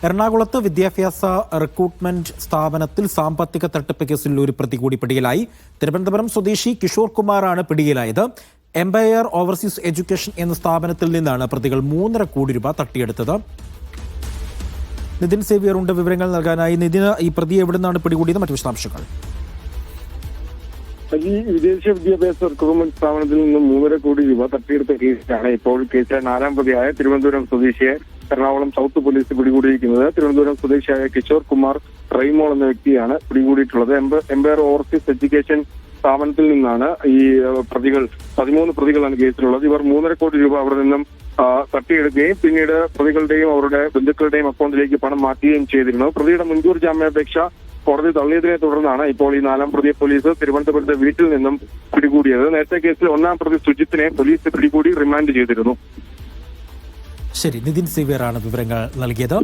എറണാകുളത്ത് വിദ്യാഭ്യാസ റിക്രൂട്ട്മെന്റ് സ്ഥാപനത്തിൽ സാമ്പത്തിക തട്ടിപ്പ് കേസിൽ ഒരു പ്രതി കൂടി പിടിയിലായി. തിരുവനന്തപുരം സ്വദേശി കിഷോർ കുമാറാണ് പിടിയിലായത്. എംപയർ ഓവർസീസ് എഡ്യൂക്കേഷൻ എന്ന സ്ഥാപനത്തിൽ നിന്നാണ് പ്രതികൾ 3.5 കോടി രൂപ തട്ടിയെടുത്തത്. നിതിൻ സേവ്യർ ഉണ്ട് വിവരങ്ങൾ നൽകാനായി. നിതിന്, ഈ പ്രതിയെ എവിടെ നിന്നാണ് പിടികൂടിയത്, മറ്റു വിശദാംശങ്ങൾ? ഈ വിദേശ വിദ്യാഭ്യാസ റിക്രൂട്ട്മെന്റ് സ്ഥാപനത്തിൽ നിന്നും 3.5 കോടി രൂപ തട്ടിയെടുത്ത കേസിലാണ് ഇപ്പോൾ കേസിലെ 4ാം പ്രതിയായ തിരുവനന്തപുരം സ്വദേശിയെ എറണാകുളം സൗത്ത് പോലീസ് പിടികൂടിയിരിക്കുന്നത്. തിരുവനന്തപുരം സ്വദേശിയായ കിഷോർ കുമാർ റൈമോൾ എന്ന വ്യക്തിയാണ് പിടികൂടിയിട്ടുള്ളത്. എംപയർ ഓവർസീസ് എഡ്യൂക്കേഷൻ സ്ഥാപനത്തിൽ നിന്നാണ് ഈ പ്രതികൾ 13 പ്രതികളാണ് കേസിലുള്ളത്. ഇവർ 3.5 കോടി രൂപ അവിടെ നിന്നും തട്ടിയെടുക്കുകയും പിന്നീട് പ്രതികളുടെയും അവരുടെ ബന്ധുക്കളുടെയും അക്കൗണ്ടിലേക്ക് പണം മാറ്റുകയും ചെയ്തിരുന്നു. പ്രതിയുടെ മുൻകൂർ ജാമ്യാപേക്ഷ കോടതി തള്ളിയതിനെ തുടർന്നാണ് ഇപ്പോൾ ഈ 4ാം പ്രതിയെ പോലീസ് തിരുവനന്തപുരത്തെ വീട്ടിൽ നിന്നും പിടികൂടിയത്. നേരത്തെ കേസിൽ 1ാം പ്രതി സുജിത്തിനെ പോലീസ് പിടികൂടി റിമാൻഡ് ചെയ്തിരുന്നു. ശരി, നിതിൻ സേവ്യറാണ് വിവരങ്ങൾ നൽകിയത്.